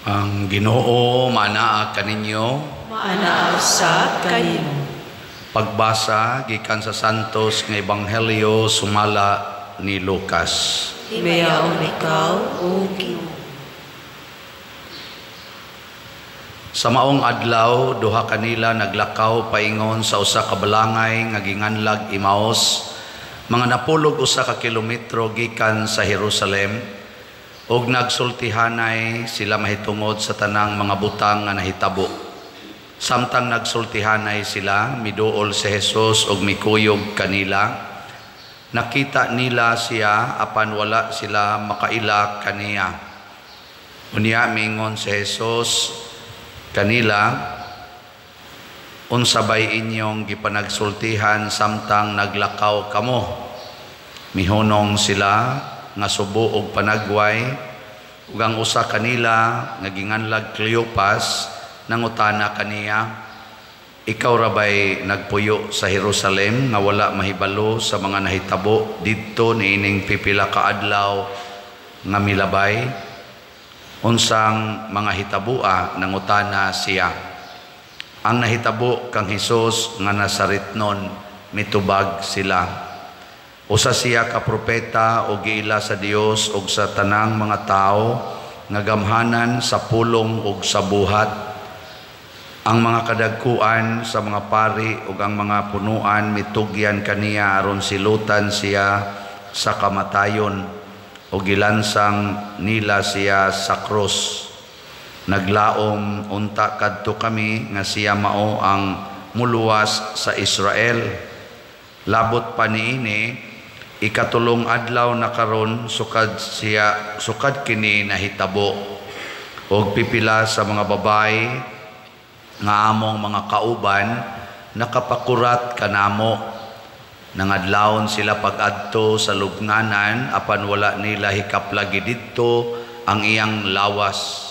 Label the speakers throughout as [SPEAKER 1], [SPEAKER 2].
[SPEAKER 1] Ang Ginoo manaa kaninyo.
[SPEAKER 2] Maanaa sa kanimo.
[SPEAKER 1] Pagbasa gikan sa Santos nga Ebanghelyo sumala ni Lucas.
[SPEAKER 2] Himayaon ikaw, O Ginoo.
[SPEAKER 1] Sa maong adlaw duha kanila naglakaw paingon sa usa ka balangay nga ginganlag Imaos, mga napulog usa ka kilometro gikan sa Jerusalem. Og nagsultihanay sila mahitungod sa tanang mga butang nga nahitabo. Samtang nagsultihanay sila, miduol si Jesus og mikuyog kanila. Nakita nila siya apan wala sila makaila kaniya. Unya mingon si Jesus kanila, unsabay inyong gipanagsultihan samtang naglakaw kamo? Mihunong sila nga subo og panagway, ug ang usa kanila nga ginganlag Cleopas nangutana kaniya, ikaw ra bay nagpuyo sa Jerusalem nga wala mahibalo sa mga nahitabo didto niining pipila ka adlaw nga milabay? Unsang mga hitabua nangutana siya. Ang nahitabo kang Hesus nga Nazaretnon, mitubag sila. Usa siya ka propeta o giila sa Dios ug sa tanang mga tao nga gamhanan sa pulong ug sa buhat. Ang mga kadagkuan sa mga pari ug ang mga punuan mitugyan kaniya aron silutan siya sa kamatayon o gilansang nila siya sa krus. Naglaom unta kadto kami nga siya mao ang muluwas sa Israel. Labot pa niini, ikatulong adlaw na karon sukad kini nahitabo, og pipila sa mga babae nga among mga kauban nakapakurat kanamo. Nangadlawon sila pag-adto sa lubnganan apan wala nila hikaplagi didto ang iyang lawas.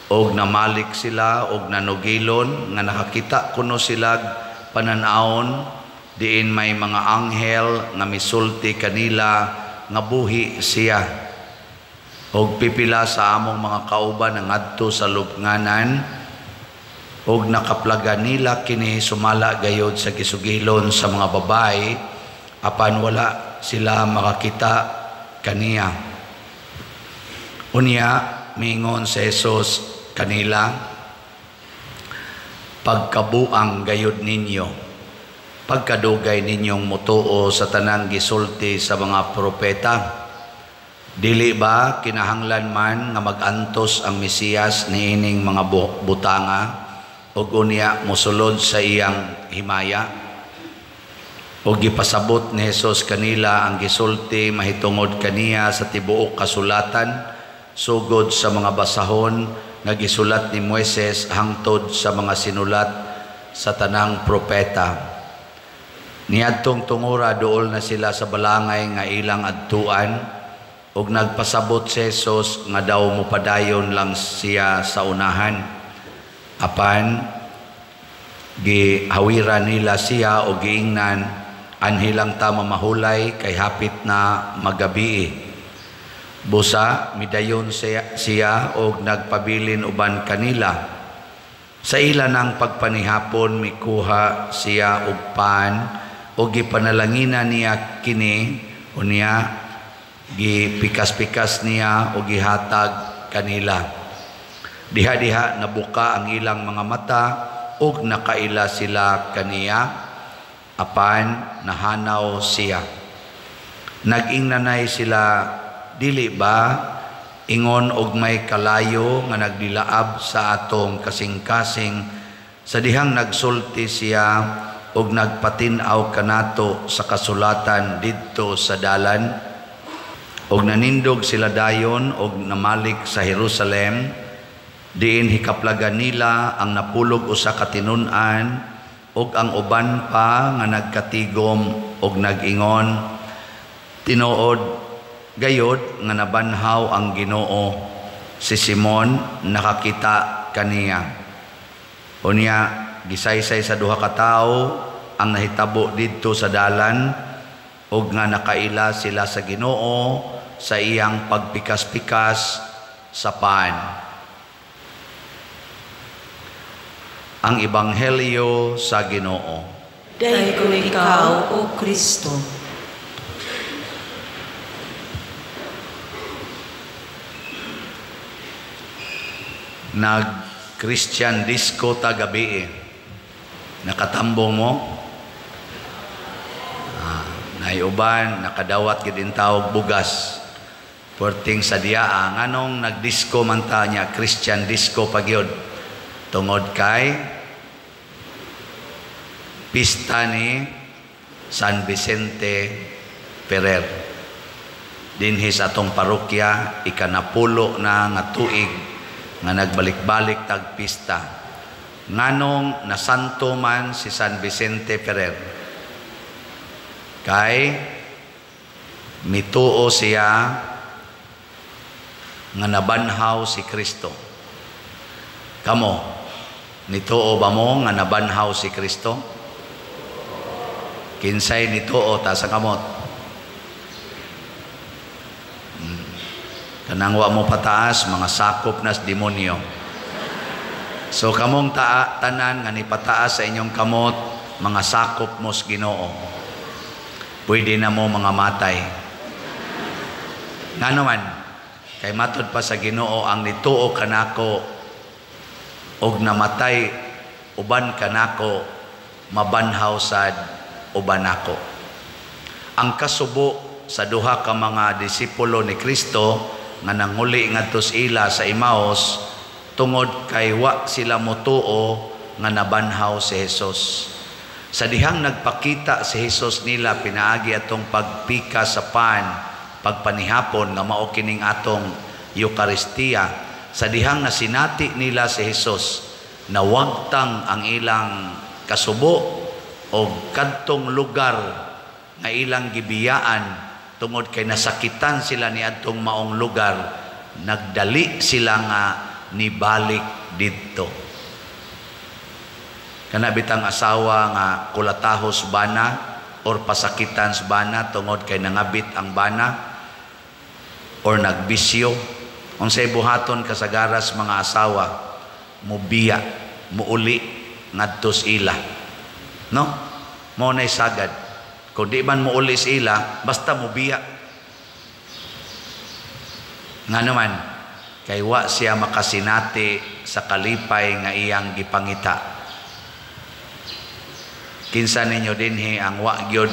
[SPEAKER 1] Og namalik sila og nanugilon nga nakakita kuno sila pananaon diin may mga anghel nga misulti kanila nga buhi siya. Og pipila sa among mga kauban ang adto sa lubnganan og nakaplaga nila kini sumala gayod sa kisugilon sa mga babae apan wala sila makakita kaniya. Unya mingon si Jesus kanila, pagkabuang gayod ninyo, pagkadugay ninyong mutuo sa tanang gisulti sa mga propeta. Dili ba kinahanglan man nga magantos ang Mesiyas niining mga butanga ug unya mosulod sa iyang himaya? Og gipasabot ni Jesus kanila ang gisulti mahitungod kaniya sa tibuok kasulatan sugod sa mga basahon nga gisulat ni Moises hangtod sa mga sinulat sa tanang propeta. Niadtong tungura duol na sila sa balangay nga ilang adtuan ug nagpasabot si Jesus nga daw mopadayon lang siya sa unahan. Apan gihawiran nila siya og giingnan, anhilang ta mamahulay kay hapit na magabi. Busa midayon siya og nagpabilin uban kanila. Sa ila ng pagpanihapon mikuha siya og pan o gipanalangina niya kini, unya gipikas-pikas niya o gihatag kanila. Diha-diha nabuka ang ilang mga mata ug nakaila sila kaniya, apan nahanaw siya. Nag-ingnanay sila, dili ba ingon og may kalayo nga nagdilaab sa atong kasing-kasing sa dihang nagsulti siya og nagpatinaw kanato sa kasulatan didto sa dalan. Og nanindog sila dayon og namalik sa Jerusalem, diin hikaplagan nila ang napulog usa ka tinun-an og ang uban pa nga nagkatigom og nag-ingon, tinuod gayod nga nabanhaw ang Ginoo. Si Simon nakakita kaniya. Unya gisaysay sa duha ka tawo ang nahitabo didto sa dalan og nga nakaila sila sa Ginoo sa iyang pagpikas-pikas sa pan. ang Ebanghelyo sa Ginoo.
[SPEAKER 2] Dahil ikaw, O Kristo.
[SPEAKER 1] Nag-Christian disco ta gabi nakatambong mo. Naiuban, nakadawat gid tawag bugas. Porting sa diaa nganong nagdisco man ta niya Christian disco pagyod. Tungod kay pista ni San Vicente Ferrer. Dinhi sa atong parokya ikanapulo na nga tuig nga nagbalik-balik tag pista. Nganong nasanto man si San Vicente Ferrer. Kay mituo siya nga nabanhaw si Kristo. Kamo, nituo ba mo nga nabanhaw si Kristo? Kinsay nituo ta sa kamot? Kanang wa mo pataas, mga sakop nas demonyo. So kamong tanan nga nipataas sa inyong kamot, mga sakop mos Ginoo. Pwede na mo mga matay. Nga naman, kay matod pa sa Ginoo ang nituo kanako og namatay uban kanako mabanhaw sad uban nako. Ang kasubo sa duha ka mga disipulo ni Kristo nga nanguli ngadto ila sa Emmaus tungod kay wa sila motuo nga nabanhaw si Jesus. Sa dihang nagpakita si Jesus nila pinaagi atong pagpika sa pan, pagpanihapon nga mao kining atong Eucharistia. Sa dihang nasinati nila si Jesus na wagtang ang ilang kasubo o kadtong lugar nga ilang gibiyaan tungod kay nasakitan sila ni adtong maong lugar, nagdali sila nga nibalik didto. Kana bitang asawa nga kulatahos bana or pasakitan sa bana tungod kay nangabit ang bana or nagbisyo, unsay buhaton kasagaras mga asawa, mubiya, muuli ngadto sa ila. No? Mo nay sagad. Kung di man muuli sa ila, basta mubiya. Nga naman, kay wa siya makasinati sa kalipay nga iyang gipangita. Kinsa ninyo dinhi ang wa gyud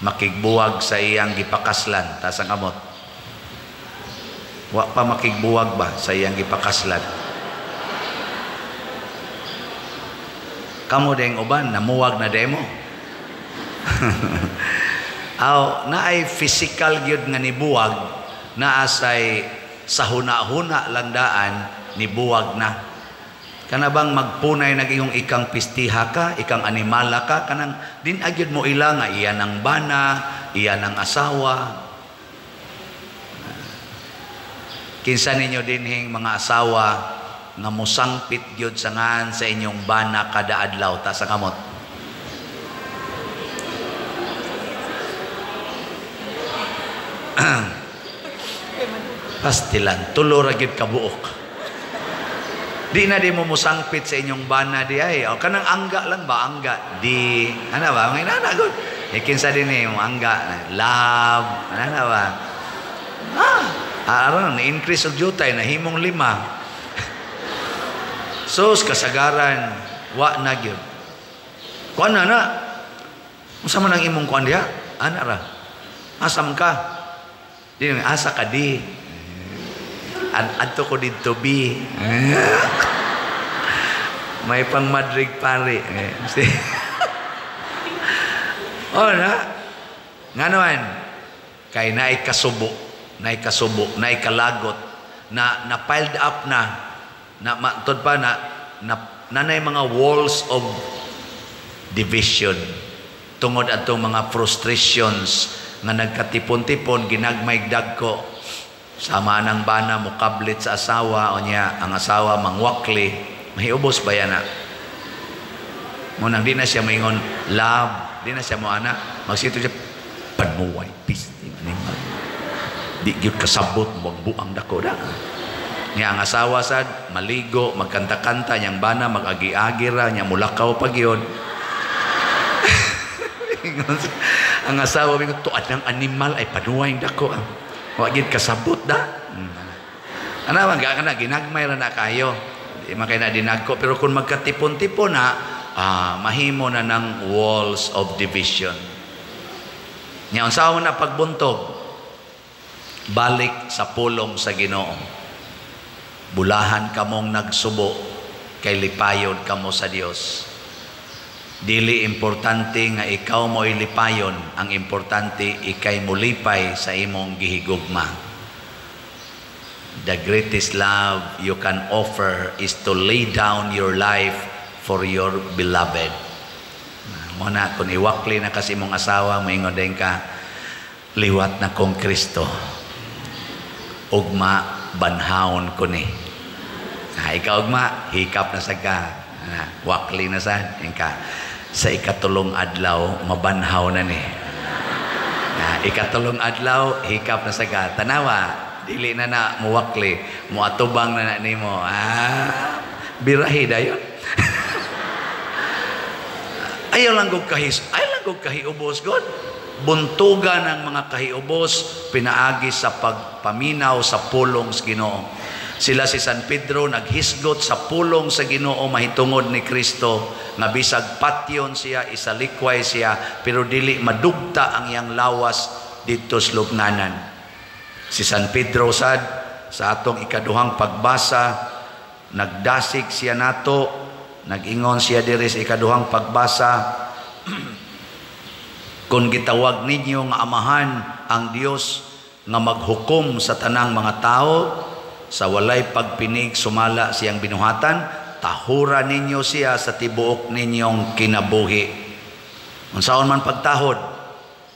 [SPEAKER 1] makigbuwag sa iyang gipakaslan ta sa kamot. Wa pa makigbuwag ba sa iyang gipakaslan? Kamo ding uban namuwag na demo. Naay physical gyud nga nibuwag, naasay sa huna-huna lang daan nibuwag na. Kana bang magpunay naging ikang pistiha ka, ikang animala ka, kanang din agyud mo ila nga iyan ang bana, iyan ang asawa. Kinsa ninyo dinhing mga asawa nga musangpit gyud sa ngan sa inyong bana kada adlaw ta sa kamot? Pastilan, tulo ra gyud kabuok. Di na di mo musangpit sa inyong bana di ay. O kanang angga lang ba? Angga. Di. Ano ba? May nanagod. Kinsa din yung angga. Love. Ano ba? Aron, na-increase og jutay. Nahimong 5. Sus, kasagaran. Wa na gyud. Kuan na na. Masama nang imong kuan diha? Ana ra. Asam ka. Di asa ka di. Adto ko dito bi. May pang Madrid pare. Na. Nga naman, kay naay kasubo, naay kalagot, na piled up na matod pa nanay mga walls of division tungod atong mga frustrations nga nagkatipon-tipon ginagmayg dagko. Sama ng bana mukablit sa asawa o niya ang asawa mangwakli, mahiubos ba yan na? Munang di na siya maingon love, di na siya mo ana, magsito siya panmuway, peace, di gyud kasabot mo buang dako da. Nga ang asawa sad maligo, magkanta-kanta niyang bana, mag-agi-agi ra niya mulakaw pag yun. Ang asawa mi ko tuad ng animal ay panuway dako. Wa gid kasabot da. Ana man kana ginagmay ra na kayo. Di man kay na dinagko pero kung magkatipon-tipon na mahimo na ng walls of division. Nya unsa na pagbuntog? Balik sa pulong sa Ginoo. Bulahan kamong nagsubo kay lipayon kamo sa Dios. Dili importante nga ikaw mo ilipayon, ang importante ikay mulipay sa imong gihigugma. The greatest love you can offer is to lay down your life for your beloved. Muna, kung iwakli na kasi mong asawa, maingon din ka, liwat na kong Kristo. Ugma, banhaon ko ni. Ikaw ugma, hikap na sa ka. Wakli na sa ka. Sa ikatulong adlaw, mabanhaw na ni. Ikatulong adlaw, hikap na sa ka. Tanawa, dili na na muwakli, muatubang na ni mo. Birahi dayon. Ayaw lang kong kahiubos, God. Buntugan ng mga kahiubos, pinaagi sa pagpaminaw sa pulong sa Ginoo. Sila si San Pedro naghisgot sa pulong sa Ginoo mahitungod ni Kristo nga bisag patyon siya, isalikway siya, pero dili madugta ang iyang lawas dito sa lubnganan. Si San Pedro sad sa atong ikaduhang pagbasa nagdasig siya nato, nag-ingon siya diri sa ikaduhang pagbasa, kung gitawag ninyo nga amahan ang Dios nga maghukom sa tanang mga tao sa walay pagpinig sumala siyang binuhatan, tahura ninyo siya sa tibuok ninyong kinabuhi. Unsaon man pagtahod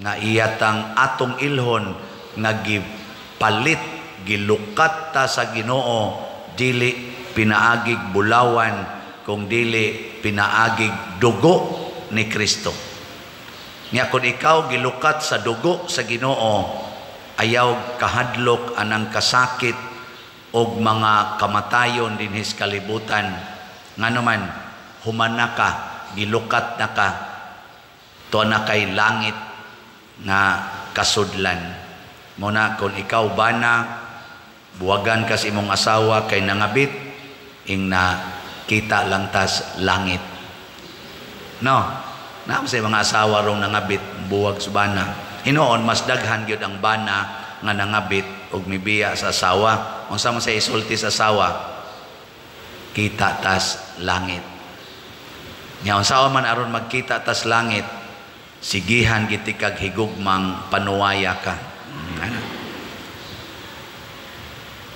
[SPEAKER 1] nga iyatang atong ilhon nga gipalit gilukat ta sa Ginoo, dili pinaagig bulawan kung dili pinaagig dugo ni Kristo. Nya kung ikaw gilukat sa dugo sa Ginoo, ayaw kahadlok anang kasakit og mga kamatayon dinhis kalibutan. Ngano man humana ka, gilukat na ka, to na kay langit nga kasudlan. Muna kung ikaw bana, buwagan ka sa imong asawa kay nangabit, ing na kita lang tas langit. No, naam sa mga asawa rong nangabit, buwag sa bana. Hinoon, mas daghan gyud ang bana nga nangabit og mibiya sa asawa. Unsa man sa isulti sa asawa, kita tas langit. Nya unsa man aron magkita tas langit, sigihan gitikag higugmang panuwaya ka.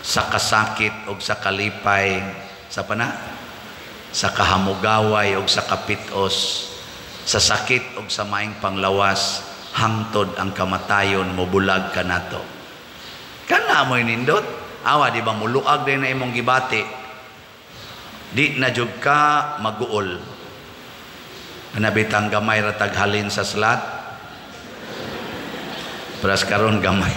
[SPEAKER 1] Sa kasakit og sa kalipay, sa kahamugaway og sa kapitos, sa sakit og sa maing panglawas, hangtod ang kamatayon mobulag ka nato. Kana mo'y nindot, awa di ba muluag din na imong gibati, di na jud ka maguol. Nabitang gamay ra taghalin sa slat, pras karon gamay.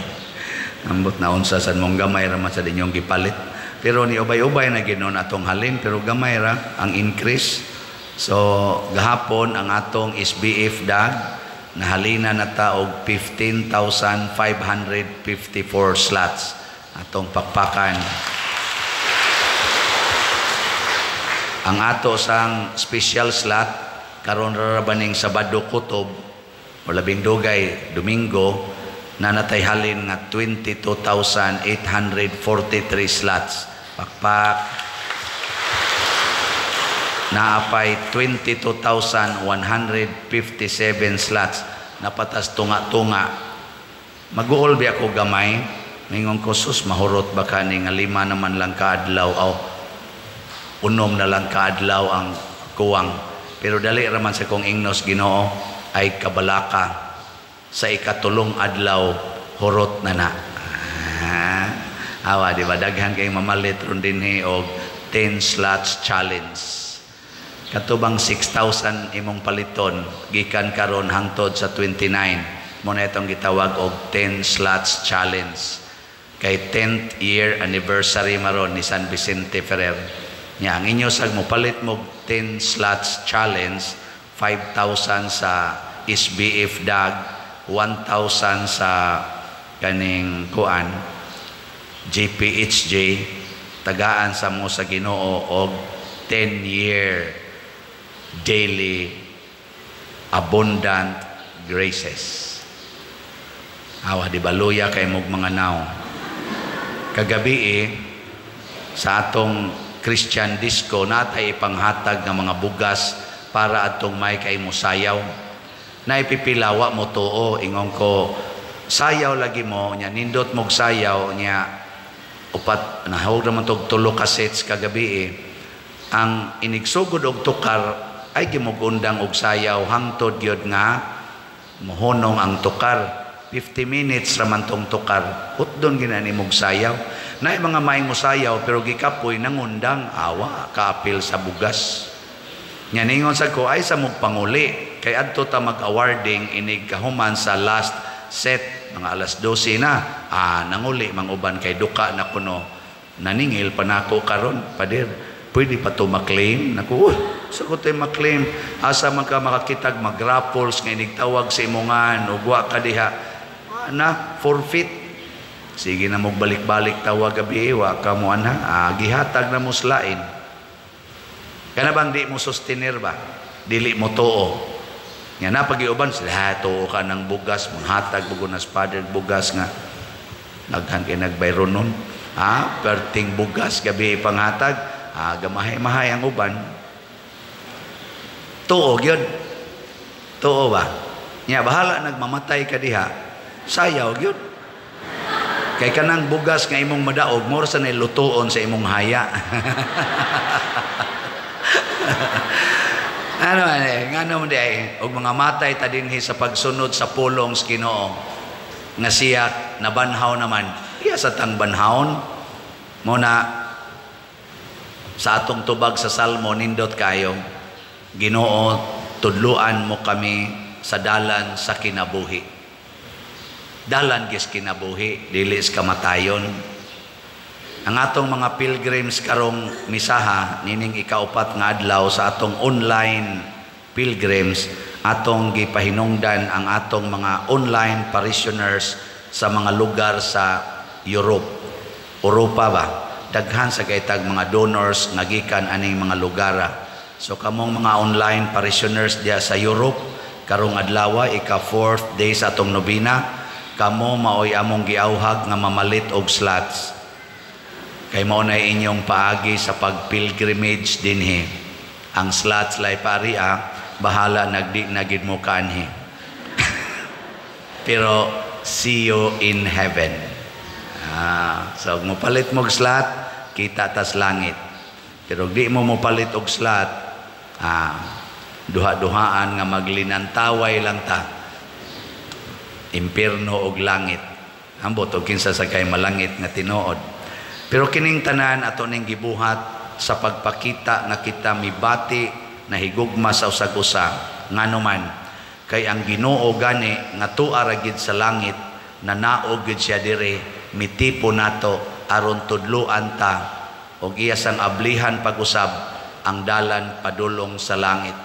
[SPEAKER 1] Ambot na unsa san mong gamay ra man sa dinyong gipalit. Pero ni ubay-ubay na ginon atong halin, pero gamay ra ang increase. So gahapon ang atong SBF dag nahalina na ta og 15,554 slots atong pakpakan. Ang ato sang special slot karon ra baning Sabado Kutob o labing dugay Domingo na natay halin nga 22,843 slots. Pakpak. Naapay 22,157 slots. Napatas tunga-tunga. Mag-uol ba ako gamay? Mingon ko, sus, mahurot ba ka ni nga 5 naman lang kaadlaw o 6 na lang kaadlaw ang kuwang. Pero dali raman sa kong ingnos Ginoo ay kabalaka. Sa ikatulong adlaw, hurot na na. Awa, di ba? Daghan kayong mamalit ron din o 10 slots challenge. Katubang 6,000 imong paliton gikan karon hangtod sa 29 mo na itong gitawag og 10 slots challenge. kay 10th year anniversary maron ni San Vicente Ferrer. Nya ang inyo sag mo palit mo 10 slots challenge, 5,000 sa SBF DAG, 1,000 sa kaning kuan JPHJ, tagaan sa mo sa Ginoo og 10-year daily abundant graces. Awa di baluya kay mog mga naw. Kagabi sa atong Christian disco natay ipanghatag ng mga bugas para atong may kay musayaw. Na ipipilawa mo tuo ingon ko sayaw lagi mo nya nindot mog sayaw nya upat nahog naman tog tulo cassettes kagabi ang inigsugod og tukar ay gimugundang og sayaw hangtod gyud nga mohonong ang tukar. 50 minutes raman tong tukar hutdon ginani mog sayaw na mga may musayaw pero gikapoy nangundang awa kaapil sa bugas nya ningon sa ko ay sa mog panguli kay adto ta mag-awarding inig kahuman sa last set mga alas 12 na nanguli manguban kay duka na kuno naningil pa nako karon pader pwede pa to maklaim nako sa ko tayo maklaim asa man ka makakitag mag-raffles nga inigtawag sa imongan ugwa ka diha na forfeit sige na mo balik-balik tawag gabi wa ka mo ana gihatag na mo slain kana bang di mo sustenir ba dili mo tuo nga na pagiuban sila tuo ka ng bugas manghatag bugunas father bugas nga naghan kay nagbayron nun perting bugas gabi panghatag gamahay-mahay ang uban tuo gyud tuo ba nya bahala nagmamatay ka diha sayaw gyud kay kanang bugas nga imong madaog more sa nilutuon sa imong haya ngano mo di og mga matay ta dinhi sa pagsunod sa pulong sa Ginoo nga siya nabanhaw naman iya sa tang banhawon mo na sa atong tubag sa Salmo nindot kayo Ginoo tudluan mo kami sa dalan sa kinabuhi. Dalan gis kinabuhi, dilis kamatayon. Ang atong mga pilgrims karong misaha, nining ikaupat nga adlaw sa atong online pilgrims, atong gipahinungdan ang atong mga online parishioners sa mga lugar sa Europa ba? Daghan sa kaitag mga donors nagikan aning mga lugara. So kamong mga online parishioners diya sa Europe, karong adlaw ika 4th day sa atong nobina, kamo maoy among giawhag nga mamalit og slots kay mao na inyong paagi sa pagpilgrimage dinhi ang slots lay paria bahala nagdi nagid mo kanhi pero see you in heaven so mo palit mo og slot kita tas langit pero di mo palit og slot duha-duhaan nga maglinantaway lang ta impierno og langit ambot og kinsa sa kay malangit nga tinuod pero kining tanan ato ning gibuhat sa pagpakita nga kita mibati na higugma sa usag-usa nganuman kay ang Ginoo gani nga tuwa ra gid sa langit na naog gid siya dire mitipo nato aron tudloan ta og iya sang ablihan pag-usab ang dalan padulong sa langit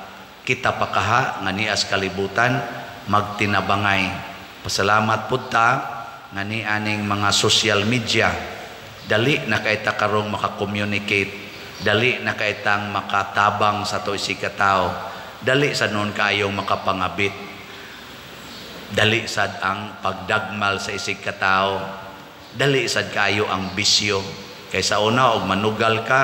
[SPEAKER 1] kita pakaha nga nias kalibutan magtinabangay. Pasalamat pud ta nga ni aning mga social media dali na kay ta karong maka-communicate, dali na kay tang makatabang sa to si katao, dali sa non kayong makapangabit, dali sad ang pagdagmal sa isig katao, dali sad kayo ang bisyo kaysa una og manugal ka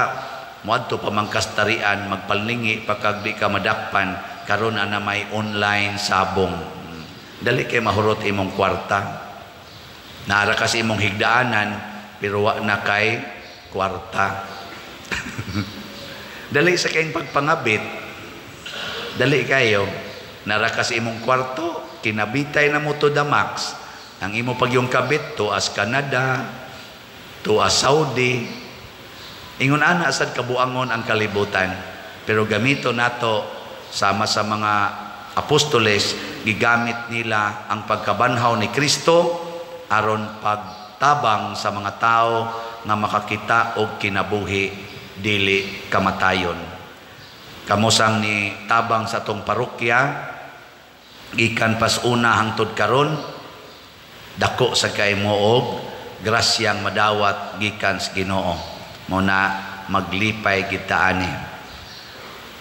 [SPEAKER 1] moadto pa mangkastarian magpalningi pagkag di ka madakpan karon ana may online sabong. Dali kay mahurot imong kwarta. Naara kasi imong higdaanan pero wa na kay kwarta. Dali sa kayong pagpangabit. Dali kayo. Naara kasi imong kwarto, kinabitay na mo to the max. Ang imo pag yung kabit to as Canada, to as Saudi. Ingon ana sad kabuangon ang kalibutan. Pero gamito nato sama sa mga apostoles gigamit nila ang pagkabanhaw ni Kristo aron tabang sa mga tao nga makakita og kinabuhi dili kamatayon. Kamusang ni tabang sa tong parokya gikan pas una hangtod karon, dako sa kay mo og grasyang madawat gikan sa Ginoo. Mo na maglipay kita ani.